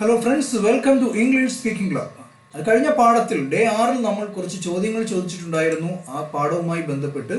Hello friends, welcome to English speaking club. കഴിഞ്ഞ പാഠത്തിൽ day 6 നമ്മൾ കുറച്ച് ചോദ്യങ്ങൾ ചോദിച്ചിട്ടുണ്ടായിരുന്നു. ആ പാഠവുമായി ബന്ധപ്പെട്ട്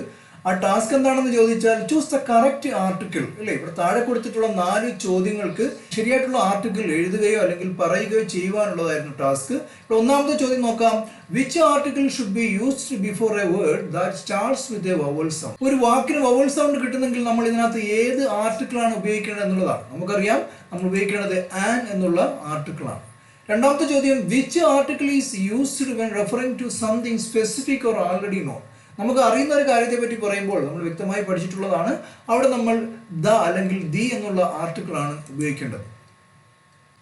ആ ടാസ്ക് എന്താണെന്ന് ചോദിച്ചാൽ ചൂസ് ദ കറക്റ്റ് ആർട്ടിക്കിൾ അല്ലേ. ഇവിടെ താഴെ കൊടുത്തിട്ടുള്ള 4 ചോദ്യങ്ങൾക്ക് ശരിയായിട്ടുള്ള ആർട്ടിക്കിൾ എഴുതുകയോ അല്ലെങ്കിൽ പറയുകയോ ചെയ്യുവാനുള്ളതായിരുന്നു ടാസ്ക്. ഇവിടെ ഒന്നാമത്തെ ചോദ്യം നോക്കാം. Which article should be used before A word that starts with a vowel sound? ഒരു വാക്കിന് വവൽ സൗണ്ട് കിട്ടുന്നെങ്കിൽ നമ്മൾ ഇതിനകത്ത് ഏത് ആർട്ടിക്കിൾ ആണ് ഉപയോഗിക്കേണ്ടത് എന്നുള്ളതാണ്. നമുക്കറിയാം നമ്മൾ ഉപയോഗിക്കേണ്ടത് ആൻ എന്നുള്ള ആർട്ടിക്കിൾ ആണ്. രണ്ടാമത്തെ ചോദ്യം, which article is used when referring to something specific or already known? നമുക്ക് അറിയുന്ന ഒരു കാര്യത്തെ പറ്റി പറയുമ്പോൾ നമ്മൾ വ്യക്തമായി പഠിച്ചിട്ടുള്ളതാണ്, അവിടെ നമ്മൾ ദ അല്ലെങ്കിൽ ദി എന്നുള്ള ആർട്ടിക്കിൾ ആണ് ഉപയോഗിക്കേണ്ടത്.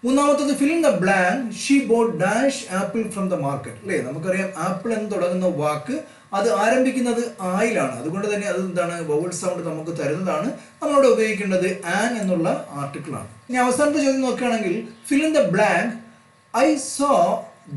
മൂന്നാമത്തത്, fill in the blank she bought dash apple from the market അല്ലേ. നമുക്കറിയാം ആപ്പിൾ എന്ന് തുടങ്ങുന്ന വാക്ക് അത് ആരംഭിക്കുന്നത് ആയിലാണ്, അതുകൊണ്ട് തന്നെ അത് എന്താണ്, വവൽ സൗണ്ട് നമുക്ക് തരുന്നതാണ്. നമ്മളവിടെ ഉപയോഗിക്കേണ്ടത് ആൻ എന്നുള്ള ആർട്ടിക്കിൾ ആണ്. ഇനി അവസാനത്തെ ചോദ്യം നോക്കുകയാണെങ്കിൽ, fill in the blank I saw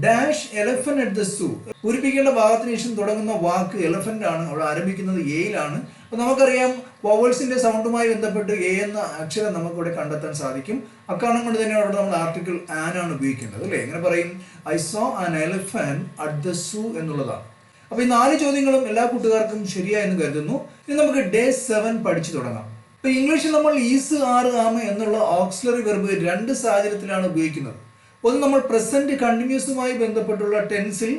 dash elephant at the zoo. പൂരിപ്പിക്കേണ്ട ഭാഗത്തിന് ശേഷം തുടങ്ങുന്ന വാക്ക് എലഫന്റ് ആണ്, അവിടെ ആരംഭിക്കുന്നത് എയിലാണ്. അപ്പോൾ നമുക്കറിയാം വവൽസിന്റെ സൗണ്ടുമായി ബന്ധപ്പെട്ട് എ എന്ന അക്ഷരം നമുക്കിവിടെ കണ്ടെത്താൻ സാധിക്കും. അക്കാരണം കൊണ്ട് തന്നെ അവിടെ നമ്മൾ ആർട്ടിക്കിൾ ആൻ ആണ് ഉപയോഗിക്കേണ്ടത് അല്ലേ. എങ്ങനെ പറയും? I saw an elephant at the zoo എന്നുള്ളതാണ്. അപ്പോൾ ഈ 4 ചോദ്യങ്ങളും എല്ലാ കൂട്ടുകാർക്കും ശരിയായെന്ന് കരുതുന്നു. ഇനി നമുക്ക് ഡേ 7 പഠിച്ചു തുടങ്ങാം. ഇപ്പോൾ ഇംഗ്ലീഷിൽ നമ്മൾ ഈസ്, ആറ്, ആമ് എന്നുള്ള ഓക്സിലറി വെർബ് 2 സാഹചര്യത്തിലാണ് ഉപയോഗിക്കുന്നത്. ഒന്ന്, നമ്മൾ പ്രസന്റ് കണ്ടിന്യൂസുമായി ബന്ധപ്പെട്ടുള്ള ടെൻസിൽ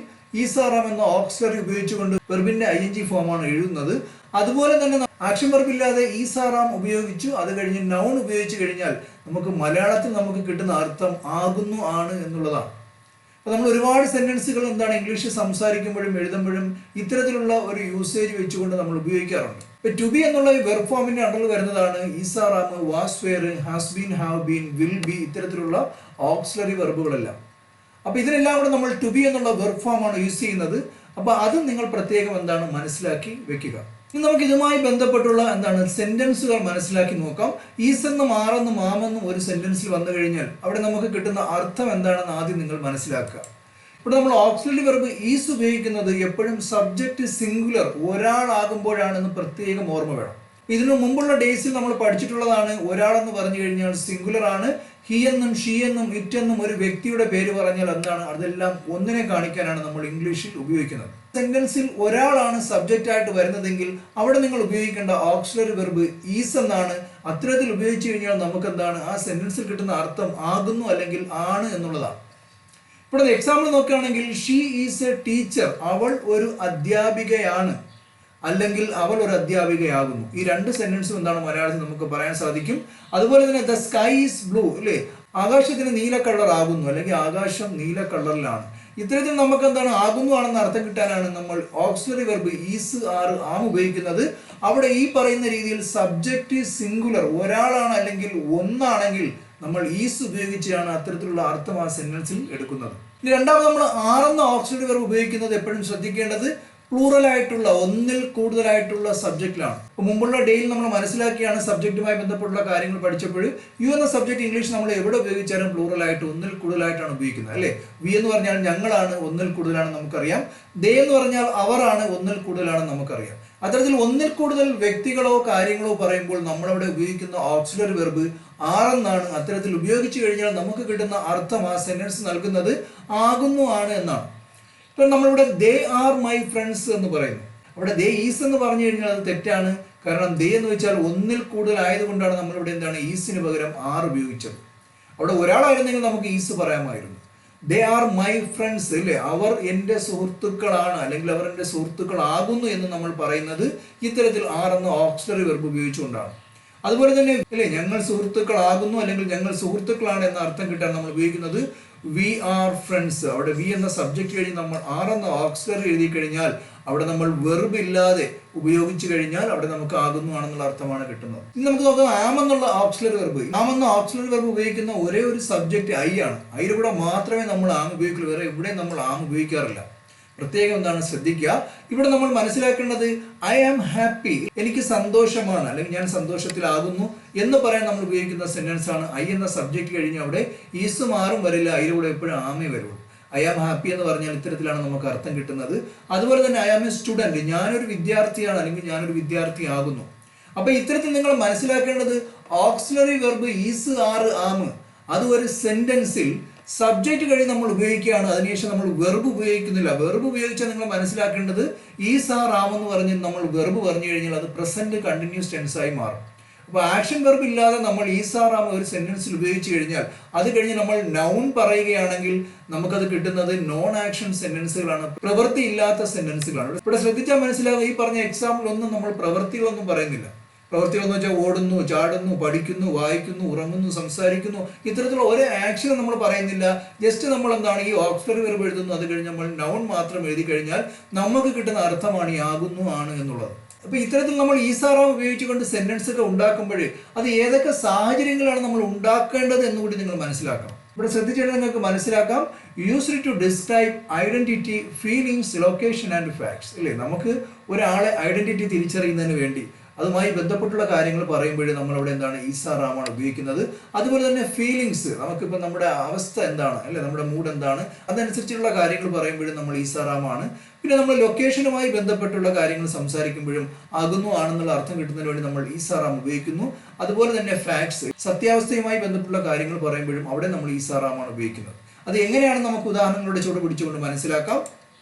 ഈസാറാം എന്ന ഓക്സിലറി ഉപയോഗിച്ചുകൊണ്ട് വെർബിന്റെ ING ഫോമാണ് എഴുതുന്നത്. അതുപോലെ തന്നെ ആക്ഷൻ വെർബ് ഇല്ലാതെ ഈസാറാം ഉപയോഗിച്ചു അത് കഴിഞ്ഞ് നൗൺ ഉപയോഗിച്ച് കഴിഞ്ഞാൽ നമുക്ക് മലയാളത്തിൽ നമുക്ക് കിട്ടുന്ന അർത്ഥം ആകുന്നു, ആണ് എന്നുള്ളതാണ്. അപ്പോൾ നമ്മൾ ഒരുപാട് സെന്റൻസുകൾ എന്താണ് ഇംഗ്ലീഷ് സംസാരിക്കുമ്പോഴും എഴുതുമ്പോഴും ഇത്തരത്തിലുള്ള ഒരു യൂസേജ് വെച്ചുകൊണ്ട് നമ്മൾ ഉപയോഗിക്കാറുണ്ട്. ഇപ്പൊ ടു ബി എന്നുള്ള ഈ വെർബ് ഫോമിന്റെ അണ്ടറിൽ വരുന്നതാണ് is are am, was, were, has been, have been, will be, ഇത്തരത്തിലുള്ള ഓക്സിലറി വെർബുകളെല്ലാം. അപ്പൊ ഇതിനെല്ലാം കൂടെ നമ്മൾ ടു ബി എന്നുള്ള വെർബ് ഫോമാണ് യൂസ് ചെയ്യുന്നത്. അപ്പൊ അത് നിങ്ങൾ പ്രത്യേകം എന്താണ് മനസ്സിലാക്കി വെക്കുക. ഇനി നമുക്ക് ഇതുമായി ബന്ധപ്പെട്ടുള്ള എന്താണ് സെന്റൻസുകൾ മനസ്സിലാക്കി നോക്കാം. ഈസെന്നും ആറെന്നും ആമെന്നും ഒരു സെന്റൻസിൽ വന്നു കഴിഞ്ഞാൽ അവിടെ നമുക്ക് കിട്ടുന്ന അർത്ഥം എന്താണെന്ന് ആദ്യം നിങ്ങൾ മനസ്സിലാക്കുക. ഇവിടെ നമ്മൾ ഓക്സിലറി വെർബ് ഈസ് ഉപയോഗിക്കുന്നത് എപ്പോഴും സബ്ജക്റ്റ് സിംഗുലർ ഒരാളാകുമ്പോഴാണെന്ന് പ്രത്യേകം ഓർമ്മ വേണം. ഇതിനു മുമ്പുള്ള ഡേയ്സിൽ നമ്മൾ പഠിച്ചിട്ടുള്ളതാണ്, ഒരാളെന്ന് പറഞ്ഞു കഴിഞ്ഞാൽ സിംഗുലർ ആണ്. ഹി എന്നും ഷീ എന്നും ഇറ്റ് എന്നും ഒരു വ്യക്തിയുടെ പേര് പറഞ്ഞാൽ എന്താണ്, അതെല്ലാം ഒന്നിനെ കാണിക്കാനാണ് നമ്മൾ ഇംഗ്ലീഷിൽ ഉപയോഗിക്കുന്നത്. സെന്റൻസിൽ ഒരാളാണ് സബ്ജക്റ്റ് ആയിട്ട് വരുന്നതെങ്കിൽ അവിടെ നിങ്ങൾ ഉപയോഗിക്കേണ്ട ഓക്സിലറി വെർബ് ഈസ് എന്നാണ്. അത്തരത്തിൽ ഉപയോഗിച്ചു കഴിഞ്ഞാൽ നമുക്ക് എന്താണ്, ആ സെന്റൻസിൽ കിട്ടുന്ന അർത്ഥം ആകുന്നു അല്ലെങ്കിൽ ആണ് എന്നുള്ളതാണ്. ഇവിടെ എക്സാമ്പിൾ നോക്കുകയാണെങ്കിൽ, ഷീ ഈസ് എ ടീച്ചർ, അവൾ ഒരു അധ്യാപികയാണ്, അല്ലെങ്കിൽ അവൾ ഒരു അധ്യാപികയാകുന്നു. ഈ 2 സെന്റൻസും എന്താണ് മലയാളത്തിൽ നമുക്ക് പറയാൻ സാധിക്കും. അതുപോലെ തന്നെ ദ സ്കൈ ഈസ് ബ്ലൂ അല്ലേ, ആകാശത്തിന് നീല കളർ ആകുന്നു, അല്ലെങ്കിൽ ആകാശം നീല കളറിലാണ്. ഇത്തരത്തിൽ നമുക്ക് എന്താണ് ആകുന്നു ആണെന്ന് അർത്ഥം കിട്ടാനാണ് നമ്മൾ ഓക്സിലറി വെർബ് ഈസ്, ആറ്, ആം ഉപയോഗിക്കുന്നത്. അവിടെ ഈ പറയുന്ന രീതിയിൽ സബ്ജക്റ്റ് സിംഗുലർ ഒരാളാണ് അല്ലെങ്കിൽ ഒന്നാണെങ്കിൽ നമ്മൾ ഈസ് ഉപയോഗിച്ചാണ് അത്തരത്തിലുള്ള അർത്ഥം ആ സെന്റൻസിൽ എടുക്കുന്നത്. ഇനി രണ്ടാമത് നമ്മൾ ആറെന്ന ഓക്സിലറി വെർബ് ഉപയോഗിക്കുന്നത് എപ്പോഴും ശ്രദ്ധിക്കേണ്ടത് പ്ലൂറൽ ആയിട്ടുള്ള, ഒന്നിൽ കൂടുതലായിട്ടുള്ള സബ്ജക്റ്റിലാണ്. അപ്പോൾ മുമ്പുള്ള ഡേയിൽ നമ്മൾ മനസ്സിലാക്കിയാണ് സബ്ജക്റ്റുമായി ബന്ധപ്പെട്ടുള്ള കാര്യങ്ങൾ പഠിച്ചപ്പോൾ യു എന്ന സബ്ജക്റ്റ് ഇംഗ്ലീഷ് നമ്മൾ എവിടെ ഉപയോഗിച്ചാലും പ്ലൂറൽ ആയിട്ട്, ഒന്നിൽ കൂടുതലായിട്ടാണ് ഉപയോഗിക്കുന്നത് അല്ലേ. വി എന്ന് പറഞ്ഞാൽ ഞങ്ങളാണ്, ഒന്നിൽ കൂടുതലാണ് നമുക്കറിയാം. ദേ എന്ന് പറഞ്ഞാൽ അവരാണ്, ഒന്നിൽ കൂടുതലാണ് നമുക്കറിയാം. അത്തരത്തിൽ ഒന്നിൽ കൂടുതൽ വ്യക്തികളോ കാര്യങ്ങളോ പറയുമ്പോൾ നമ്മളവിടെ ഉപയോഗിക്കുന്ന ഓക്സിലറി വെർബ് ആറെന്നാണ്. അത്തരത്തിൽ ഉപയോഗിച്ചു കഴിഞ്ഞാൽ നമുക്ക് കിട്ടുന്ന അർത്ഥം ആ സെന്റൻസ് നൽകുന്നത് ആകുന്നു, ആണ് എന്നാണ്. ഇപ്പം നമ്മളിവിടെ ദേ ആർ മൈ ഫ്രണ്ട്സ് എന്ന് പറയുന്നു. അവിടെ ദേ ഈസ് എന്ന് പറഞ്ഞു കഴിഞ്ഞാൽ അത് തെറ്റാണ്. കാരണം ദേ എന്ന് വെച്ചാൽ ഒന്നിൽ കൂടുതൽ ആയതുകൊണ്ടാണ് നമ്മളിവിടെ എന്താണ് ഈസിന് പകരം ആർ ഉപയോഗിച്ചത്. അവിടെ ഒരാളായിരുന്നെങ്കിൽ നമുക്ക് ഈസ് പറയാമായിരുന്നു. ദേ ആർ മൈ ഫ്രണ്ട്സ് അല്ലേ, അവർ എൻ്റെ സുഹൃത്തുക്കളാണ്, അല്ലെങ്കിൽ അവർ എൻ്റെ സുഹൃത്തുക്കളാകുന്നു എന്ന് നമ്മൾ പറയുന്നത് ഇത്തരത്തിൽ ആർ എന്ന ഓക്സിലറി വെർബ് ഉപയോഗിച്ചുകൊണ്ടാണ്. അതുപോലെ തന്നെ അല്ലേ, ഞങ്ങൾ സുഹൃത്തുക്കളാകുന്നു അല്ലെങ്കിൽ ഞങ്ങൾ സുഹൃത്തുക്കളാണ് എന്ന അർത്ഥം കിട്ടാൻ നമ്മൾ ഉപയോഗിക്കുന്നത് വി ആർ ഫ്രണ്ട്സ്. അവിടെ വി എന്ന സബ്ജക്റ്റ് കഴിഞ്ഞ് നമ്മൾ ആർ എന്ന ഓക്സിലറി എഴുതി കഴിഞ്ഞാൽ അവിടെ നമ്മൾ വെർബ് ഇല്ലാതെ ഉപയോഗിച്ചു കഴിഞ്ഞാൽ അവിടെ നമുക്ക് ആകുന്നു ആണെന്നുള്ള അർത്ഥമാണ് കിട്ടുന്നത്. ഇനി നമുക്ക് നോക്കാം ആം എന്നുള്ള ഓക്സിലറി വെർബ്. ആം എന്ന ഓക്സിലറി വെർബ് ഉപയോഗിക്കുന്ന ഒരേ ഒരു സബ്ജക്റ്റ് ഐ ആണ്. ഐയുടെ കൂടെ മാത്രമേ നമ്മൾ ആം ഉപയോഗിക്കുള്ളൂ, വേറെ ഇവിടെ നമ്മൾ ആം ഉപയോഗിക്കാറില്ല. പ്രത്യേകം എന്താണ് ശ്രദ്ധിക്കുക. ഇവിടെ നമ്മൾ മനസ്സിലാക്കേണ്ടത് ഐ ആം ഹാപ്പി, എനിക്ക് സന്തോഷമാണ്, അല്ലെങ്കിൽ ഞാൻ സന്തോഷത്തിലാകുന്നു എന്ന് പറയാൻ നമ്മൾ ഉപയോഗിക്കുന്ന സെന്റൻസ് ആണ്. ഐ എന്ന സബ്ജക്റ്റ് കഴിഞ്ഞ് അവിടെ ഈസും ആറും വരില്ല, അതിൻ്റെ കൂടെ എപ്പോഴും ആമേ വരുള്ളൂ. ഐ ആം ഹാപ്പി എന്ന് പറഞ്ഞാൽ ഇത്തരത്തിലാണ് നമുക്ക് അർത്ഥം കിട്ടുന്നത്. അതുപോലെ തന്നെ ഐ ആം എ സ്റ്റുഡൻറ്, ഞാനൊരു വിദ്യാർത്ഥിയാണ് അല്ലെങ്കിൽ ഞാനൊരു വിദ്യാർത്ഥിയാകുന്നു. അപ്പൊ ഇത്തരത്തിൽ നിങ്ങൾ മനസ്സിലാക്കേണ്ടത് ഓക്സിലറി വെർബ് ഈസ്, ആറ്, ആമ് അത് ഒരു സെന്റൻസിൽ സബ്ജക്റ്റ് കഴിഞ്ഞ് നമ്മൾ ഉപയോഗിക്കുകയാണ്, അതിനുശേഷം നമ്മൾ വെർബ് ഉപയോഗിക്കുന്നില്ല. വെർബ് ഉപയോഗിച്ചാൽ നിങ്ങൾ മനസ്സിലാക്കേണ്ടത് ഈസ് ആർ ആം എന്ന് പറഞ്ഞ് നമ്മൾ വെർബ് പറഞ്ഞു കഴിഞ്ഞാൽ അത് പ്രസന്റ് കണ്ടിന്യൂസ് ടെൻസ് ആയി മാറും. അപ്പോൾ ആക്ഷൻ വെർബ് ഇല്ലാതെ നമ്മൾ ഈസ് ആർ ആം ഒരു സെന്റൻസിൽ ഉപയോഗിച്ച് കഴിഞ്ഞാൽ അത് കഴിഞ്ഞ് നമ്മൾ നൗൺ പറയുകയാണെങ്കിൽ നമുക്കത് കിട്ടുന്നത് നോൺ ആക്ഷൻ സെന്റൻസുകളാണ്, പ്രവൃത്തി ഇല്ലാത്ത സെന്റൻസുകളാണ്. ഇവിടെ ശ്രദ്ധിച്ചാൽ മനസ്സിലാകും, ഈ പറഞ്ഞ എക്സാമ്പിൾ ഒന്നും നമ്മൾ പ്രവൃത്തികളൊന്നും പറയുന്നില്ല. പ്രവൃത്തികളെന്ന് വെച്ചാൽ ഓടുന്നു, ചാടുന്നു, പഠിക്കുന്നു, വായിക്കുന്നു, ഉറങ്ങുന്നു, സംസാരിക്കുന്നു, ഇത്തരത്തിലുള്ള ഒരു ആക്ഷനും നമ്മൾ പറയുന്നില്ല. ജസ്റ്റ് നമ്മൾ എന്താണ് ഈ ഓക്സിലറി വെർബ് എഴുതുന്നു, അത് കഴിഞ്ഞ് നമ്മൾ നൗൺ മാത്രം എഴുതി കഴിഞ്ഞാൽ നമുക്ക് കിട്ടുന്ന അർത്ഥമാണ് ഈ ആകുന്നു, ആണ് എന്നുള്ളത്. അപ്പൊ ഇത്തരത്തിൽ നമ്മൾ ഈസാറാം ഉപയോഗിച്ചുകൊണ്ട് സെന്റൻസ് ഒക്കെ ഉണ്ടാക്കുമ്പോൾ അത് ഏതൊക്കെ സാഹചര്യങ്ങളാണ് നമ്മൾ ഉണ്ടാക്കേണ്ടത് എന്നുകൂടി നിങ്ങൾ മനസ്സിലാക്കണം. ഇവിടെ ശ്രദ്ധിച്ചാൽ നിങ്ങൾക്ക് മനസ്സിലാക്കാം, used to describe identity, feelings, location and facts. അല്ലേ, നമുക്ക് ഒരാളെ ഐഡന്റിറ്റി തിരിച്ചറിയുന്നതിന് വേണ്ടി അതുമായി ബന്ധപ്പെട്ടുള്ള കാര്യങ്ങൾ പറയുമ്പോഴേ നമ്മളവിടെ എന്താണ് ഈസാറാമാണ് ഉപയോഗിക്കുന്നത്. അതുപോലെ തന്നെ ഫീലിങ്സ്, നമുക്കിപ്പോൾ നമ്മുടെ അവസ്ഥ എന്താണ്, അല്ലെ, നമ്മുടെ മൂഡ് എന്താണ്, അതനുസരിച്ചുള്ള കാര്യങ്ങൾ പറയുമ്പോഴും നമ്മൾ ഈസാറാമാണ്. പിന്നെ നമ്മൾ ലൊക്കേഷനുമായി ബന്ധപ്പെട്ടുള്ള കാര്യങ്ങൾ സംസാരിക്കുമ്പോഴും ആകുന്നു, ആണെന്നുള്ള അർത്ഥം കിട്ടുന്നതിന് വേണ്ടി നമ്മൾ ഈസാറാം ഉപയോഗിക്കുന്നു. അതുപോലെ തന്നെ ഫാക്ട്സ്, സത്യാവസ്ഥയുമായി ബന്ധപ്പെട്ടുള്ള കാര്യങ്ങൾ പറയുമ്പോഴും അവിടെ നമ്മൾ ഈസാറാമാണ് ഉപയോഗിക്കുന്നത്. അത് എങ്ങനെയാണ് നമുക്ക് ഉദാഹരണങ്ങളുടെ ചുവട് പിടിച്ചുകൊണ്ട് മനസ്സിലാക്കാം.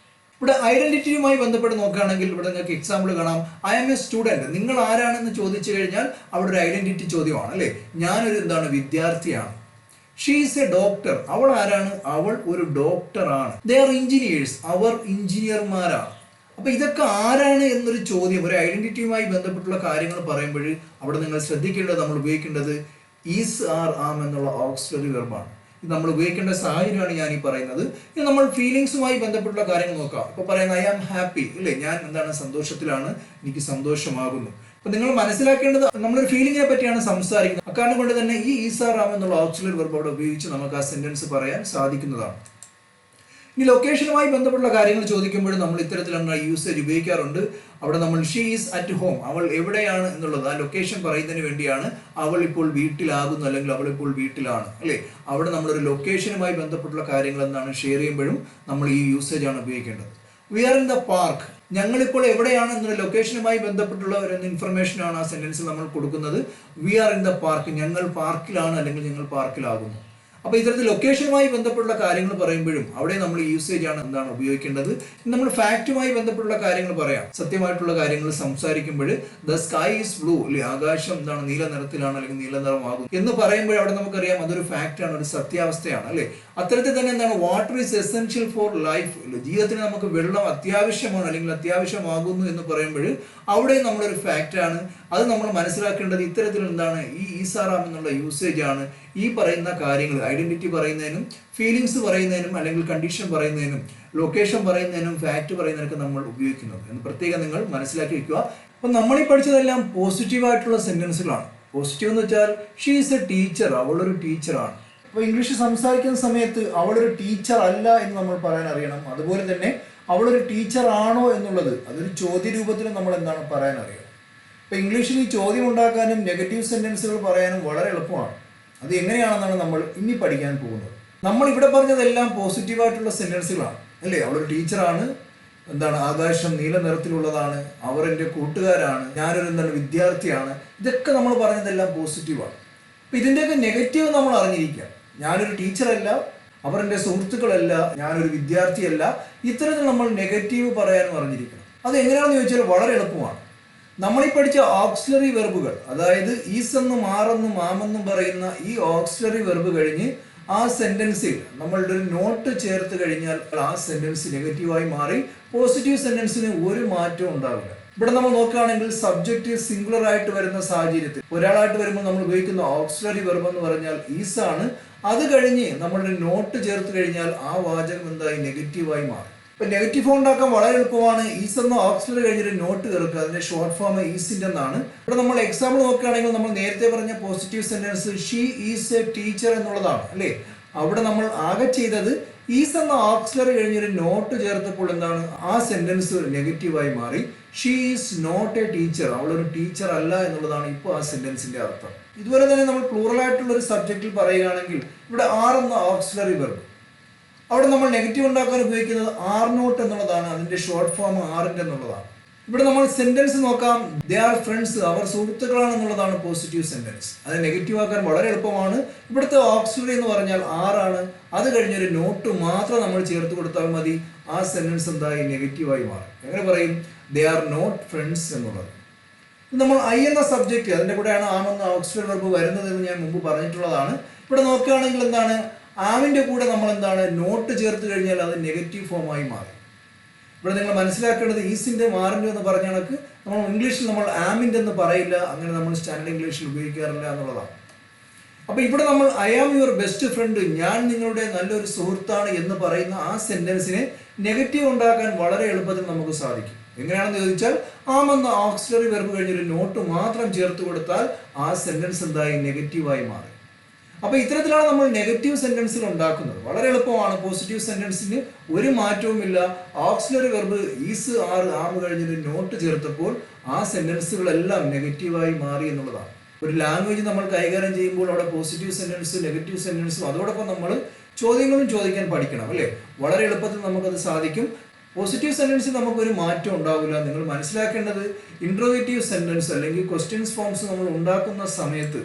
ഇവിടെ ഐഡന്റിറ്റിയുമായി ബന്ധപ്പെട്ട് നോക്കുകയാണെങ്കിൽ ഇവിടെ നിങ്ങൾക്ക് എക്സാമ്പിൾ കാണാം. ഐ ആം എ സ്റ്റുഡന്റ്, നിങ്ങൾ ആരാണെന്ന് ചോദിച്ചു കഴിഞ്ഞാൽ അവിടെ ഒരു ഐഡന്റിറ്റി ചോദ്യമാണ്, അല്ലേ. ഞാനൊരു എന്താണ് വിദ്യാർത്ഥിയാണ്. ഷീ ഈസ് എ ഡോക്ടർ, അവൾ ആരാണ്, അവൾ ഒരു ഡോക്ടറാണ്. ദേ ആർ എഞ്ചിനീയേഴ്സ്, അവർ എഞ്ചിനീയർമാരാണ്. അപ്പൊ ഇതൊക്കെ ആരാണ് എന്നൊരു ചോദ്യം, ഒരു ഐഡന്റിറ്റിയുമായി ബന്ധപ്പെട്ടുള്ള കാര്യങ്ങൾ പറയുമ്പോൾ അവിടെ നിങ്ങൾ ശ്രദ്ധിക്കേണ്ടത്, നമ്മൾ ഉപയോഗിക്കേണ്ടത് ഈസ് ആർ ആം എന്നുള്ള ഓക്സിലറി വെർബാണ്. ഇത് നമ്മൾ ഉപയോഗിക്കേണ്ട സാഹചര്യമാണ് ഞാൻ ഈ പറയുന്നത്. ഇനി നമ്മൾ ഫീലിങ്സുമായി ബന്ധപ്പെട്ടുള്ള കാര്യങ്ങൾ നോക്കാം. ഇപ്പൊ പറയുന്നത് ഐ ആം ഹാപ്പി, ഇല്ലേ, ഞാൻ എന്താണ് സന്തോഷത്തിലാണ്, എനിക്ക് സന്തോഷമാകുന്നു. അപ്പൊ നിങ്ങൾ മനസ്സിലാക്കേണ്ടത് നമ്മളൊരു ഫീലിങ്ങിനെ പറ്റിയാണ് സംസാരിക്കുന്നത്. അക്കാരണം കൊണ്ട് തന്നെ ഈ ഈസാറാം എന്നുള്ള ഓക്സിലറി വെർബ് അവിടെ ഉപയോഗിച്ച് നമുക്ക് ആ സെന്റൻസ് പറയാൻ സാധിക്കുന്നതാണ്. ഇനി ലൊക്കേഷനുമായി ബന്ധപ്പെട്ടുള്ള കാര്യങ്ങൾ ചോദിക്കുമ്പോഴും നമ്മൾ ഇത്തരത്തിലുള്ള യൂസേജ് ഉപയോഗിക്കാറുണ്ട്. അവിടെ നമ്മൾ ഷീ ഈസ് അറ്റ് ഹോം, അവൾ എവിടെയാണ് എന്നുള്ളത് ആ ലൊക്കേഷൻ പറയുന്നതിന് വേണ്ടിയാണ് അവൾ ഇപ്പോൾ വീട്ടിലാകുന്നു, അല്ലെങ്കിൽ അവൾ ഇപ്പോൾ വീട്ടിലാണ്, അല്ലേ. അവിടെ നമ്മളൊരു ലൊക്കേഷനുമായി ബന്ധപ്പെട്ടുള്ള കാര്യങ്ങൾ എന്താണ് ഷെയർ ചെയ്യുമ്പോഴും നമ്മൾ ഈ യൂസേജ് ആണ് ഉപയോഗിക്കേണ്ടത്. We are in the park, ഞങ്ങളിപ്പോൾ എവിടെയാണ് എന്നുള്ള ലൊക്കേഷനുമായി ബന്ധപ്പെട്ടുള്ള ഒരു ഇൻഫർമേഷൻ ആണ് ആ സെന്റൻസിൽ നമ്മൾ കൊടുക്കുന്നത്. We are in the park, ഞങ്ങൾ പാർക്കിലാണ്, അല്ലെങ്കിൽ ഞങ്ങൾ പാർക്കിലാകുന്നു. അപ്പൊ ഇത്തരത്തിൽ ലൊക്കേഷനുമായി ബന്ധപ്പെട്ടുള്ള കാര്യങ്ങൾ പറയുമ്പോഴും അവിടെ നമ്മൾ യൂസേജ് ആണ് എന്താണ് ഉപയോഗിക്കേണ്ടത്. നമ്മൾ ഫാക്റ്റുമായി ബന്ധപ്പെട്ടുള്ള കാര്യങ്ങൾ പറയാം, സത്യമായിട്ടുള്ള കാര്യങ്ങൾ സംസാരിക്കുമ്പോൾ ദ സ്കൈ ഈസ് ബ്ലൂ, അല്ലെ, ആകാശം എന്താണ് നീല നിറത്തിലാണ്, അല്ലെങ്കിൽ നീല നിറമാകും എന്ന് പറയുമ്പോൾ അവിടെ നമുക്കറിയാം അതൊരു ഫാക്റ്റ് ആണ്, ഒരു സത്യാവസ്ഥയാണ്, അല്ലെ. അത്തരത്തിൽ തന്നെ എന്താണ് water is essential for life, ജീവിതത്തിന് നമുക്ക് വെള്ളം അത്യാവശ്യമാണ്, അല്ലെങ്കിൽ അത്യാവശ്യമാകുന്നു എന്ന് പറയുമ്പോൾ അവിടെ നമ്മളൊരു ഫാക്റ്റ് ആണ്. അത് നമ്മൾ മനസ്സിലാക്കേണ്ടത് ഇത്തരത്തിൽ എന്താണ് ഈ ഈസാറാം എന്നുള്ള യൂസേജ് ആണ് ഈ പറയുന്ന കാര്യങ്ങൾ ഐഡന്റിറ്റി പറയുന്നതിനും ഫീലിങ്സ് പറയുന്നതിനും അല്ലെങ്കിൽ കണ്ടീഷൻ പറയുന്നതിനും ലൊക്കേഷൻ പറയുന്നതിനും ഫാക്റ്റ് പറയുന്നതിനൊക്കെ നമ്മൾ ഉപയോഗിക്കുന്നത് എന്ന് പ്രത്യേകം നിങ്ങൾ മനസ്സിലാക്കി വെക്കുക. അപ്പം നമ്മളീ പഠിച്ചതെല്ലാം പോസിറ്റീവായിട്ടുള്ള സെന്റൻസുകളാണ്. പോസിറ്റീവ് എന്ന് വെച്ചാൽ ഷീ ഈസ് എ ടീച്ചർ, അവളൊരു ടീച്ചറാണ്. അപ്പോൾ ഇംഗ്ലീഷ് സംസാരിക്കുന്ന സമയത്ത് അവളൊരു ടീച്ചർ അല്ല എന്ന് നമ്മൾ പറയാൻ അറിയണം. അതുപോലെ തന്നെ അവളൊരു ടീച്ചർ ആണോ എന്നുള്ളത് അതൊരു ചോദ്യ രൂപത്തിൽ നമ്മൾ എന്താണ് പറയാൻ അറിയണം. ഇപ്പം ഇംഗ്ലീഷിൽ ഈ ചോദ്യം ഉണ്ടാക്കാനും നെഗറ്റീവ് സെന്റൻസുകൾ പറയാനും വളരെ എളുപ്പമാണ്. അത് എങ്ങനെയാണെന്നാണ് നമ്മൾ ഇനി പഠിക്കാൻ പോകുന്നത്. നമ്മൾ ഇവിടെ പറഞ്ഞതെല്ലാം പോസിറ്റീവായിട്ടുള്ള സെന്റൻസുകളാണ്, അല്ലേ. അവളൊരു ടീച്ചറാണ്, എന്താണ് ആകാശം നീല നിറത്തിലുള്ളതാണ്, അവർ എൻ്റെ കൂട്ടുകാരാണ്, ഞാനൊരു എന്താണ് വിദ്യാർത്ഥിയാണ്. ഇതൊക്കെ നമ്മൾ പറഞ്ഞതെല്ലാം പോസിറ്റീവാണ്. അപ്പം ഇതിൻ്റെയൊക്കെ നെഗറ്റീവ് നമ്മൾ അറിഞ്ഞിരിക്കുക. ഞാനൊരു ടീച്ചറല്ല, അവർ എൻ്റെ സുഹൃത്തുക്കളല്ല, ഞാനൊരു വിദ്യാർത്ഥിയല്ല. ഇത്തരത്തിൽ നമ്മൾ നെഗറ്റീവ് പറയാനും അറിഞ്ഞിരിക്കണം. അത് എങ്ങനെയാണെന്ന് ചോദിച്ചാൽ വളരെ എളുപ്പമാണ്. നമ്മളീ പഠിച്ച ഓക്സിലറി വെർബുകൾ, അതായത് ഈസ് എന്നും ആറെന്നും ആമെന്നും പറയുന്ന ഈ ഓക്സിലറി വെർബ് കഴിഞ്ഞ് ആ സെന്റൻസിൽ നമ്മളുടെ ഒരു നോട്ട് ചേർത്ത് കഴിഞ്ഞാൽ ആ സെന്റൻസ് നെഗറ്റീവായി മാറി പോസിറ്റീവ് സെന്റൻസിന് ഒരു മാറ്റവും ഉണ്ടാവില്ല. ഇവിടെ നമ്മൾ നോക്കുകയാണെങ്കിൽ സബ്ജക്റ്റ് സിംഗുലർ ആയിട്ട് വരുന്ന സാഹചര്യത്തിൽ ഒരാളായിട്ട് വരുമ്പോൾ നമ്മൾ ഉപയോഗിക്കുന്ന ഓക്സിലറി വെർബ് എന്ന് പറഞ്ഞാൽ ഈസ് ആണ്. അത് കഴിഞ്ഞ് നമ്മളുടെ നോട്ട് ചേർത്ത് കഴിഞ്ഞാൽ ആ വാചകം എന്തായി നെഗറ്റീവായി മാറി. ഇപ്പൊ നെഗറ്റീവ് ഫോം ഉണ്ടാക്കാൻ വളരെ എളുപ്പമാണ്. ഈസ് എന്ന ഓക്സിലറി കഴിഞ്ഞൊരു നോട്ട് ചേർക്കുക, അതിന്റെ ഷോർട്ട് ഫോം ഈസിന്റെ എന്നാണ്. ഇവിടെ നമ്മൾ എക്സാമ്പിൾ നോക്കുകയാണെങ്കിൽ നമ്മൾ നേരത്തെ പറഞ്ഞ positive sentence she is A teacher എന്നുള്ളതാണ്, അല്ലേ. അവിടെ നമ്മൾ ആകെ ചെയ്തത് ഈസ് എന്ന ഓക്സിലറി കഴിഞ്ഞൊരു നോട്ട് ചേർത്തപ്പോൾ എന്താണ് ആ സെന്റൻസ് നെഗറ്റീവായി മാറി. She is not a teacher, അവളൊരു ടീച്ചർ അല്ല എന്നുള്ളതാണ് ഇപ്പോൾ ആ സെന്റൻസിന്റെ അർത്ഥം. ഇതുപോലെ തന്നെ നമ്മൾ പ്ലൂറൽ ആയിട്ടുള്ള ഒരു സബ്ജക്റ്റിൽ പറയുകയാണെങ്കിൽ ഇവിടെ ആർ എന്ന ഓക്സിലറി വെർബ്, അവിടെ നമ്മൾ നെഗറ്റീവ് ഉണ്ടാക്കാൻ ഉപയോഗിക്കുന്നത് ആർ നോട്ട് എന്നുള്ളതാണ്, അതിന്റെ ഷോർട്ട് ഫോം ആറിന്റെ എന്നുള്ളതാണ്. ഇവിടെ നമ്മൾ സെന്റൻസ് നോക്കാം. ദേ ആർ ഫ്രണ്ട്സ്, അവർ സുഹൃത്തുക്കളാണെന്നുള്ളതാണ് പോസിറ്റീവ് സെന്റൻസ്. അത് നെഗറ്റീവ് ആക്കാൻ വളരെ എളുപ്പമാണ്. ഇവിടുത്തെ ഓക്സിലറി എന്ന് പറഞ്ഞാൽ ആറാണ്. അത് കഴിഞ്ഞൊരു നോട്ട് മാത്രം നമ്മൾ ചേർത്ത് കൊടുത്താൽ മതി. ആ സെന്റൻസ് എന്തായി? നെഗറ്റീവായി മാറും. എങ്ങനെ പറയും? ദേ ആർ നോട്ട് ഫ്രണ്ട്സ് എന്നുള്ളത്. നമ്മൾ ഐ എന്ന സബ്ജക്റ്റ്, അതിൻ്റെ കൂടെയാണ് ആം എന്ന ഓക്സിലറി വെർബ് വരുന്നത് എന്ന് ഞാൻ മുമ്പ് പറഞ്ഞിട്ടുള്ളതാണ്. ഇവിടെ നോക്കുകയാണെങ്കിൽ എന്താണ്? ആമിൻ്റെ കൂടെ നമ്മൾ എന്താണ് നോട്ട് ചേർത്ത് കഴിഞ്ഞാൽ അത് നെഗറ്റീവ് ഫോമായി മാറും. ഇവിടെ നിങ്ങൾ മനസ്സിലാക്കേണ്ടത് ഈസിൻ്റെ മാറിൻ്റെ എന്ന് പറഞ്ഞ കണക്ക് നമ്മൾ ഇംഗ്ലീഷിൽ നമ്മൾ ആമിൻ്റെ എന്ന് പറയില്ല, അങ്ങനെ നമ്മൾ സ്റ്റാൻഡേർഡ് ഇംഗ്ലീഷിൽ ഉപയോഗിക്കാറില്ല എന്നുള്ളതാണ്. അപ്പോൾ ഇവിടെ നമ്മൾ I am your best friend, ഞാൻ നിങ്ങളുടെ നല്ലൊരു സുഹൃത്താണ് എന്ന് പറയുന്ന ആ സെന്റൻസിനെ നെഗറ്റീവ് ഉണ്ടാക്കാൻ വളരെ എളുപ്പത്തിൽ നമുക്ക് സാധിക്കും. എങ്ങനെയാണെന്ന് ചോദിച്ചാൽ ആം എന്ന ഓക്സിലറി വെർബ് കഴിഞ്ഞൊരു നോട്ട് മാത്രം ചേർത്ത് കൊടുത്താൽ ആ സെന്റൻസ് എന്തായി? നെഗറ്റീവായി മാറും. അപ്പോൾ ഇത്തരത്തിലാണ് നമ്മൾ നെഗറ്റീവ് സെന്റൻസുകൾ ഉണ്ടാക്കുന്നത്. വളരെ എളുപ്പമാണ്. പോസിറ്റീവ് സെന്റൻസിന് ഒരു മാറ്റവുമില്ല. Auxiliary verb is are am കഴിഞ്ഞൊരു നോട്ട് ചേർത്തപ്പോൾ ആ സെന്റൻസുകളെല്ലാം നെഗറ്റീവായി മാറി എന്നുള്ളതാണ്. ഒരു ലാംഗ്വേജ് നമ്മൾ കൈകാര്യം ചെയ്യുമ്പോൾ അവിടെ പോസിറ്റീവ് സെന്റൻസ്, നെഗറ്റീവ് സെന്റൻസും അതോടൊപ്പം നമ്മൾ ചോദ്യങ്ങളും ചോദിക്കാൻ പഠിക്കണം, അല്ലേ? വളരെ എളുപ്പത്തിൽ നമുക്കത് സാധിക്കും. പോസിറ്റീവ് സെന്റൻസിൽ നമുക്കൊരു മാറ്റം ഉണ്ടാവില്ല. നിങ്ങൾ മനസ്സിലാക്കേണ്ടത് ഇൻട്രോഗേറ്റീവ് സെന്റൻസ് അല്ലെങ്കിൽ ക്വസ്റ്റ്യൻസ് ഫോംസ് നമ്മൾ ഉണ്ടാക്കുന്ന സമയത്ത്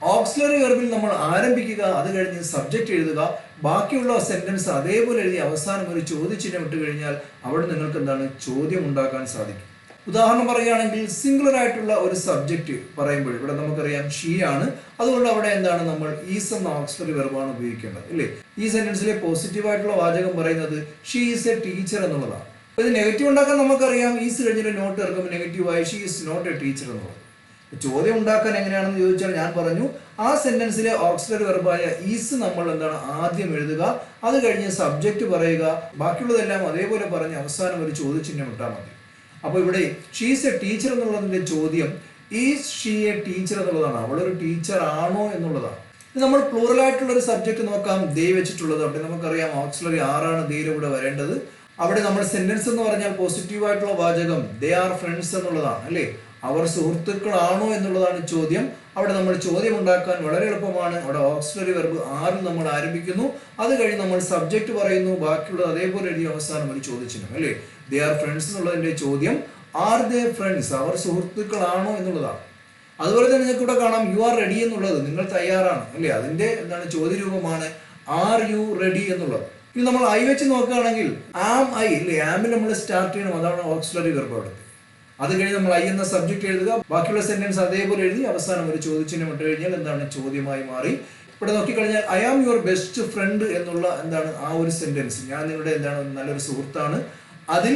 ഓക്സിലറി വെർബിൽ നമ്മൾ ആരംഭിക്കുക, അത് കഴിഞ്ഞ് സബ്ജക്റ്റ് എഴുതുക, ബാക്കിയുള്ള സെന്റൻസ് അതേപോലെ എഴുതി അവസാനം ഒരു ചോദ്യചിഹ്നം ഇട്ട് കഴിഞ്ഞാൽ അവിടെ നിങ്ങൾക്ക് എന്താണ്? ചോദ്യം ഉണ്ടാക്കാൻ സാധിക്കും. ഉദാഹരണം പറയുകയാണെങ്കിൽ സിംഗുലർ ആയിട്ടുള്ള ഒരു സബ്ജക്റ്റ് പറയുമ്പോൾ ഇവിടെ നമുക്കറിയാം ഷീ ആണ്. അതുകൊണ്ട് അവിടെ എന്താണ്? നമ്മൾ ഈസ് എന്ന ഓക്സിലറി വെർബാണ് ഉപയോഗിക്കേണ്ടത്, അല്ലേ? ഈ സെന്റൻസിലെ പോസിറ്റീവായിട്ടുള്ള വാചകം പറയുന്നത് ഷീ ഈസ് എ ടീച്ചർ എന്നുള്ളതാണ്. അപ്പോൾ ഇത് നെഗറ്റീവ് ഉണ്ടാക്കാൻ നമുക്കറിയാം. ഈസ് കഴിഞ്ഞൊരു നോട്ട് ഇറക്കുമ്പോൾ നെഗറ്റീവായി she is not a teacher എന്നുള്ളത്. ചോദ്യം ഉണ്ടാക്കാൻ എങ്ങനെയാണെന്ന് ചോദിച്ചാൽ ഞാൻ പറഞ്ഞു, ആ സെന്റൻസിലെ ഓക്സിലറി വെർബായ ഈസ് നമ്മൾ എന്താണ് ആദ്യം എഴുതുക, അത് കഴിഞ്ഞ് സബ്ജക്റ്റ് പറയുക, ബാക്കിയുള്ളതെല്ലാം അതേപോലെ പറഞ്ഞ് അവസാനം ഒരു ചോദ്യചിഹ്നം ഇട്ടാൽ മതി. അപ്പോൾ ഇവിടെ ഷീസ് എ ടീച്ചർ എന്നുള്ളതിന്റെ ചോദ്യം ഈസ് ഷീ എ ടീച്ചർ എന്നുള്ളതാണ്. അവളൊരു ടീച്ചർ ആണോ എന്നുള്ളതാണ്. ഇത് നമ്മൾ പ്ലൂറൽ ആയിട്ടുള്ള ഒരു സബ്ജക്റ്റ് നോക്കാം. ദേ വെച്ചിട്ടുള്ളത് അവിടെ നമുക്കറിയാം ഓക്സിലറി ആറാണ് ദേയുടെ കൂടെ വരേണ്ടത്. അവിടെ നമ്മൾ സെന്റൻസ് എന്ന് പറഞ്ഞാൽ പോസിറ്റീവ് ആയിട്ടുള്ള വാചകം ദേ ആർ ഫ്രണ്ട്സ് എന്നുള്ളതാണ്, അല്ലേ? അവർ സുഹൃത്തുക്കളാണോ എന്നുള്ളതാണ് ചോദ്യം. അവിടെ നമ്മൾ ചോദ്യം ഉണ്ടാക്കാൻ വളരെ എളുപ്പമാണ്. അവിടെ ഓക്സിലറി വെർബ് ആറിൽ നമ്മൾ ആരംഭിക്കുന്നു, അത് കഴിഞ്ഞ് നമ്മൾ സബ്ജക്റ്റ് പറയുന്നു, ബാക്കിയുള്ളത് അതേപോലെ എഴുതി അവസാനം ഒരു ചോദ്യചിഹ്നം, അല്ലേ? ദേ ആർ ഫ്രണ്ട്സ് എന്നുള്ളതിന്റെ ചോദ്യം ആർ ദേ ഫ്രണ്ട്സ്, അവർ സുഹൃത്തുക്കളാണോ എന്നുള്ളതാണ്. അതുപോലെ തന്നെ നിങ്ങൾക്ക് ഇവിടെ കാണാം യു ആർ റെഡി എന്നുള്ളത്, നിങ്ങൾ തയ്യാറാണ്, അല്ലേ? അതിന്റെ എന്താണ് ചോദ്യരൂപമാണ് ആർ യു റെഡി എന്നുള്ളത്. ഇനി നമ്മൾ ഐ വെച്ച് നോക്കുകയാണെങ്കിൽ ആം ഐ, അല്ലേ? ആമിൽ നമ്മൾ സ്റ്റാർട്ട് ചെയ്യണം, അതാണ് ഓക്സിലറി വെർബ് അവിടെ. അത് കഴിഞ്ഞ് നമ്മൾ ഐ എന്ന സബ്ജക്റ്റ് എഴുതുക, ബാക്കിയുള്ള സെന്റൻസ് അതേപോലെ എഴുതി അവസാനം ഒരു ചോദ്യചിഹ്നം ഇട്ട് കഴിഞ്ഞാൽ എന്താണ്? ചോദ്യമായി മാറി. ഇവിടെ നോക്കിക്കഴിഞ്ഞാൽ I am your best friend എന്നുള്ള എന്താണ് ആ ഒരു സെന്റൻസ്, ഞാൻ നിങ്ങളുടെ എന്താണ് നല്ലൊരു സുഹൃത്താണ്. അതിൽ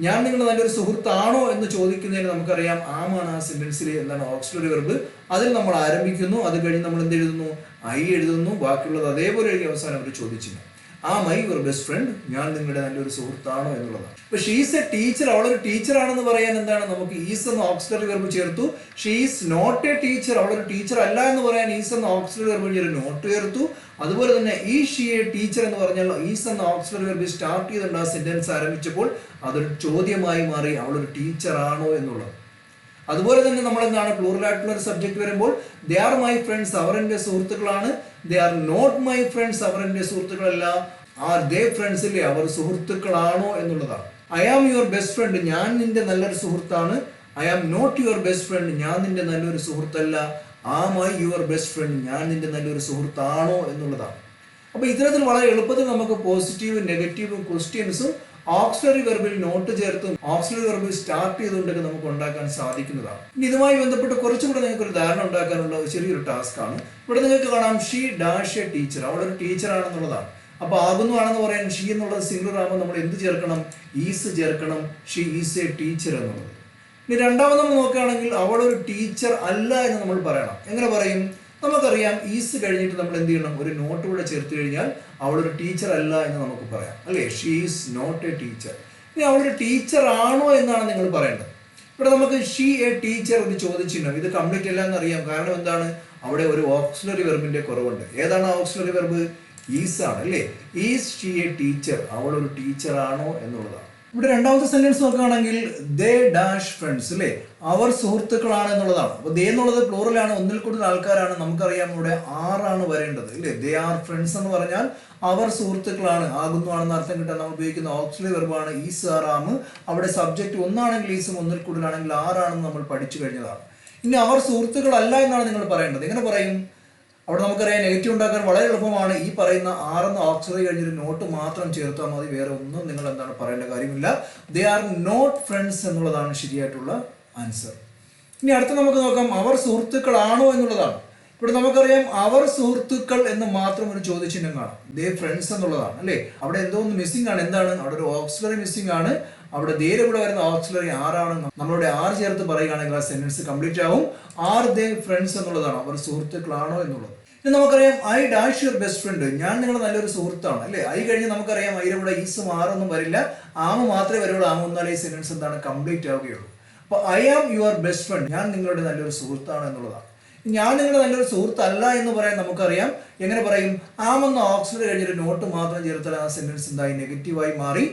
ഞാൻ നിങ്ങളുടെ നല്ലൊരു സുഹൃത്താണോ എന്ന് ചോദിക്കുന്നതിന് നമുക്കറിയാം ആമാണ് ആ സെന്റൻസിലെ എന്താണ് ഓക്സിലറി വെർബ്. അതിൽ നമ്മൾ ആരംഭിക്കുന്നു, അത് കഴിഞ്ഞ് നമ്മൾ എന്ത് എഴുതുന്നു? ഐ എഴുതുന്നു, ബാക്കിയുള്ളത് അതേപോലെ എഴുതി അവസാനം ഒരു ചോദ്യചിഹ്നം. ആ മൈ യുവർ ബെസ്റ്റ് ഫ്രണ്ട്, ഞാൻ നിങ്ങളുടെ നല്ലൊരു സുഹൃത്താണോ എന്നുള്ളതാണ്. ഇപ്പൊ ഷീസ് എ ടീച്ചർ, അവളൊരു ടീച്ചർ ആണെന്ന് പറയാൻ എന്താണ്? നമുക്ക് ഈസ് എന്ന ഓക്സിലറി വെർബ് ചേർത്തു. ഷീസ് നോട്ട് എ ടീച്ചർ, അവളൊരു ടീച്ചർ അല്ല എന്ന് പറയാൻ ഈസ് എന്ന ഓക്സിലറി വെർബ് നോട്ട് ചേർത്തു. അതുപോലെ തന്നെ ഈ ഷീ എ ടീച്ചർ എന്ന് പറഞ്ഞാൽ ഈസ് എന്ന ഓക്സിലറി വെർബ് സ്റ്റാർട്ട് ചെയ്തുകൊണ്ട് ആ സെന്റൻസ് ആരംഭിച്ചപ്പോൾ അതൊരു ചോദ്യമായി മാറി, അവളൊരു ടീച്ചർ ആണോ എന്നുള്ളത്. അതുപോലെ തന്നെ നമ്മൾ എന്താണ് പ്ലൂറൽ ആയിട്ടുള്ള ഒരു സബ്ജക്ട് വരുമ്പോൾ ദേ ആർ മൈ ഫ്രണ്ട്സ്, അവർ എൻ്റെ സുഹൃത്തുക്കളാണ്. They are not my friends, അവർ എൻ്റെ സുഹൃത്തുക്കളല്ല. ആർ ദേ ഫ്രണ്ട്സ്, ഇല്ലേ? അവർ സുഹൃത്തുക്കളാണോ എന്നുള്ളതാണ്. I am your best friend, ഞാൻ നിന്റെ നല്ലൊരു സുഹൃത്താണ്. I am not your best friend, ഞാൻ നിന്റെ നല്ലൊരു സുഹൃത്തല്ല. Am I your best friend, ഞാൻ നിന്റെ നല്ലൊരു സുഹൃത്താണോ എന്നുള്ളതാണ്. അപ്പൊ ഇത്തരത്തിൽ വളരെ എളുപ്പത്തിൽ നമുക്ക് പോസിറ്റീവും നെഗറ്റീവും ക്വസ്റ്റ്യൻസും ഓക്സിലറി വെർബിൽ നോട്ട് ചേർത്തും ഓക്സിലറി വെർബിൽ സ്റ്റാർട്ട് ചെയ്തുകൊണ്ടൊക്കെ നമുക്ക് ഉണ്ടാക്കാൻ സാധിക്കുന്നതാണ്. ഇനി ഇതുമായി ബന്ധപ്പെട്ട് കുറച്ചുകൂടെ നിങ്ങൾക്ക് ഒരു ധാരണ ഉണ്ടാക്കാനുള്ള ചെറിയൊരു ടാസ്ക് ആണ്. ഇവിടെ നിങ്ങൾക്ക് കാണാം ഷീ ഡാഷ് എ ടീച്ചർ, അവളൊരു ടീച്ചർ ആണെന്നുള്ളതാണ്. അപ്പൊ ആകുന്നു ആണെന്ന് പറയാൻ ഷീ എന്നുള്ളത് സിംഗുലർ ആകുമ്പോൾ നമ്മൾ എന്ത് ചേർക്കണം? ഈസ് ചേർക്കണം. ഷീ ഈസ് എ ടീച്ചർ എന്നുള്ളത്. ഇനി രണ്ടാമത് നമ്മൾ നോക്കുകയാണെങ്കിൽ അവളൊരു ടീച്ചർ അല്ല എന്ന് നമ്മൾ പറയണം. എങ്ങനെ പറയും? നമുക്കറിയാം ഈസ് കഴിഞ്ഞിട്ട് നമ്മൾ എന്ത് ചെയ്യണം? ഒരു നോട്ട് കൂടെ ചേർത്ത് കഴിഞ്ഞാൽ അവളൊരു ടീച്ചർ അല്ല എന്ന് നമുക്ക് പറയാം, അല്ലേ? She is not a teacher. ഇനി അവളൊരു ടീച്ചർ ആണോ എന്നാണ് നിങ്ങൾ പറയേണ്ടത്. ഇവിടെ നമുക്ക് ഷീ എ ടീച്ചർ ഒരു ചോദ്യചിഹ്നം, ഇത് കംപ്ലീറ്റ് അല്ല എന്നറിയാം. കാരണം എന്താണ്? അവിടെ ഒരു ഓക്സിലറി വെർബിന്റെ കുറവുണ്ട്. ഏതാണ് ഓക്സിലറി വെർബ്? ഈസ് ആണ്, അല്ലേ? ഈസ് ഷീ എ ടീച്ചർ, അവളൊരു ടീച്ചർ ആണോ എന്നുള്ളതാണ്. ഇവിടെ രണ്ടാമത്തെ സെന്റൻസ് നോക്കുകയാണെങ്കിൽ ദേ ഡാഷ് ഫ്രണ്ട്സ് അല്ലേ, അവർ സുഹൃത്തുക്കളാണ് എന്നുള്ളതാണ്. അപ്പോൾ ദേ എന്നുള്ളത് പ്ലൂറലാണ്, ഒന്നിൽ കൂടുതൽ ആൾക്കാരാണ്. നമുക്കറിയാം ഇവിടെ ആറാണ് വരേണ്ടത് അല്ലേ. ദേ ആർ ഫ്രണ്ട്സ് എന്ന് പറഞ്ഞാൽ അവർ സുഹൃത്തുക്കളാണ്, ആകുന്നു ആണെന്ന് അർത്ഥം കിട്ടാൻ നമ്മൾ ഉപയോഗിക്കുന്ന ഓക്സിലറി വെർബാണ് ഈസ് ആർ ആം. അവിടെ സബ്ജക്റ്റ് ഒന്നാണെങ്കിൽ ഈസും ഒന്നിൽ കൂടുതലാണെങ്കിൽ ആറാണെന്ന് നമ്മൾ പഠിച്ചു കഴിഞ്ഞതാണ്. ഇനി അവർ സുഹൃത്തുക്കളല്ല എന്നാണ് നിങ്ങൾ പറയേണ്ടത്. എങ്ങനെ പറയും? അവിടെ നമുക്കറിയാം നെഗറ്റീവ് ഉണ്ടാക്കാൻ വളരെ എളുപ്പമാണ്. ഈ പറയുന്ന ആറെന്ന് ഓക്സിലറി കഴിഞ്ഞൊരു നോട്ട് മാത്രം ചേർത്താൽ മതി, വേറെ ഒന്നും നിങ്ങൾ എന്താണ് പറയേണ്ട കാര്യമില്ല. ദേ ആർ നോട്ട് ഫ്രണ്ട്സ് എന്നുള്ളതാണ് ശരിയായിട്ടുള്ള ആൻസർ. ഇനി അടുത്ത് നമുക്ക് നോക്കാം അവർ സുഹൃത്തുക്കളാണോ എന്നുള്ളതാണ്. ഇവിടെ നമുക്കറിയാം അവർ സുഹൃത്തുക്കൾ എന്ന് മാത്രം ഒരു ചോദ്യചിഹ്നം കാണാം. ദേ ഫ്രണ്ട്സ് എന്നുള്ളതാണ് അല്ലേ. അവിടെ എന്തോ ഒന്ന് മിസ്സിംഗ് ആണ്. എന്താണ്? അവിടെ ഒരു ഓക്സിലറി മിസ്സിംഗ് ആണ്. അവിടെ ദേരെ കൂടെ വരുന്ന ഓക്സിലറി ആറാണ്. നമ്മളുടെ ആറ് ചേർത്ത് പറയുകയാണെങ്കിൽ ആ സെന്റൻസ് കംപ്ലീറ്റ് ആവും. ആർ ദേ ഫ്രണ്ട്സ് എന്നുള്ളതാണ്, അവർ സുഹൃത്തുക്കളാണോ എന്നുള്ളത്. ഇനി നമുക്കറിയാം I dash your best friend, ഞാൻ നിങ്ങളുടെ നല്ലൊരു സുഹൃത്താണ് അല്ലേ. ഐ കഴിഞ്ഞ് നമുക്കറിയാം അതിന്റെ കൂടെ ഈസും ആറൊന്നും വരില്ല, ആമ മാത്രമേ വരുള്ളൂ. ആമ വന്നാലേ ഈ സെന്റൻസ് എന്താണ് കംപ്ലീറ്റ് ആവുകയുള്ളൂ. അപ്പൊ I am your best friend, ഞാൻ നിങ്ങളുടെ നല്ലൊരു സുഹൃത്താണ് എന്നുള്ളതാണ്. ഞാൻ നിങ്ങളുടെ നല്ലൊരു സുഹൃത്തല്ല എന്ന് പറയാൻ നമുക്കറിയാം. എങ്ങനെ പറയും? ആം എന്ന ഓക്സിലറി കഴിഞ്ഞൊരു നോട്ട് മാത്രം ചേർത്താൽ ആ സെന്റൻസ് എന്തായി നെഗറ്റീവായി മാറി.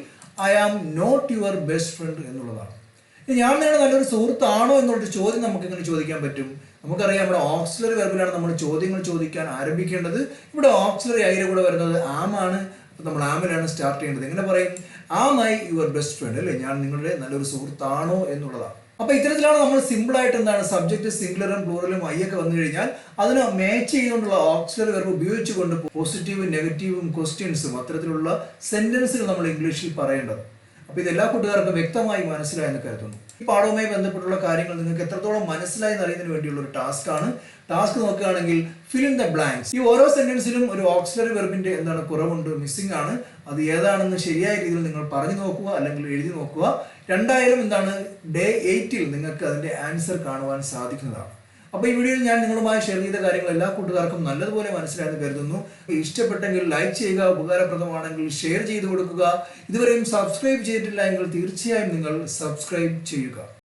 I am not your best friend എന്നുള്ളതാണ്. ഞാൻ നിങ്ങളുടെ നല്ലൊരു സുഹൃത്താണോ എന്നുള്ളൊരു ചോദ്യം നമുക്ക് എങ്ങനെ ചോദിക്കാൻ പറ്റും? നമുക്കറിയാം ഇവിടെ ഓക്സിലറി വെർബിലാണ് നമ്മൾ ചോദ്യങ്ങൾ ചോദിക്കാൻ ആരംഭിക്കേണ്ടത്. ഇവിടെ ഓക്സിലറി ഐയുടെ കൂടെ വരുന്നത് ആം ആണ്. അപ്പോൾ നമ്മൾ ആമിലാണ് സ്റ്റാർട്ട് ചെയ്യേണ്ടത്. എങ്ങനെ പറയും? Am I your best friend അല്ലേ, ഞാൻ നിങ്ങളുടെ നല്ലൊരു സുഹൃത്താണോ എന്നുള്ളതാണ്. അപ്പൊ ഇത്തരത്തിലാണ് നമ്മൾ സിമ്പിൾ ആയിട്ട് എന്താണ് സബ്ജക്ട് സിംഗുലറും പ്ലൂറലും ഐ ഒക്കെ വന്നു കഴിഞ്ഞാൽ അതിന് മാച്ച് ചെയ്തുകൊണ്ടുള്ള ഓക്സിലറി വെർബ് ഉപയോഗിച്ചുകൊണ്ട് പോസിറ്റീവും നെഗറ്റീവും ക്വസ്റ്റ്യൻസും അത്തരത്തിലുള്ള സെന്റൻസുകൾ നമ്മൾ ഇംഗ്ലീഷിൽ പറയേണ്ടത്. അപ്പോൾ ഇത് എല്ലാ കൂട്ടുകാർക്കും വ്യക്തമായി മനസ്സിലായെന്ന് കരുതുന്നു. ഈ പാഠവുമായി ബന്ധപ്പെട്ടുള്ള കാര്യങ്ങൾ നിങ്ങൾക്ക് എത്രത്തോളം മനസ്സിലായി എന്നറിയുന്നതിന് വേണ്ടിയുള്ള ഒരു ടാസ്ക് ആണ്. ടാസ്ക് നോക്കുകയാണെങ്കിൽ ഫിൽ ഇൻ ദ ബ്ലാങ്ക്സ്. ഈ ഓരോ സെന്റൻസിലും ഒരു ഓക്സിലറി വെർബിന്റെ എന്താണ് കുറവുണ്ട്, മിസ്സിംഗ് ആണ്. അത് ഏതാണെന്ന് ശരിയായ രീതിയിൽ നിങ്ങൾ പറഞ്ഞു നോക്കുക അല്ലെങ്കിൽ എഴുതി നോക്കുക. രണ്ടായാലും എന്താണ് ഡേ 8-ൽ നിങ്ങൾക്ക് അതിന്റെ ആൻസർ കാണുവാൻ സാധിക്കുന്നതാണ്. അപ്പോൾ ഈ വീഡിയോയിൽ ഞാൻ നിങ്ങളുമായി ഷെയർ ചെയ്ത കാര്യങ്ങൾ എല്ലാ കൂട്ടുകാർക്കും നല്ലതുപോലെ മനസ്സിലായെന്ന് കരുതുന്നു. ഇഷ്ടപ്പെട്ടെങ്കിൽ ലൈക്ക് ചെയ്യുക, ഉപകാരപ്രദമാണെങ്കിൽ ഷെയർ ചെയ്ത് കൊടുക്കുക. ഇതുവരെയും സബ്സ്ക്രൈബ് ചെയ്തിട്ടില്ല എങ്കിൽ തീർച്ചയായും നിങ്ങൾ സബ്സ്ക്രൈബ് ചെയ്യുക.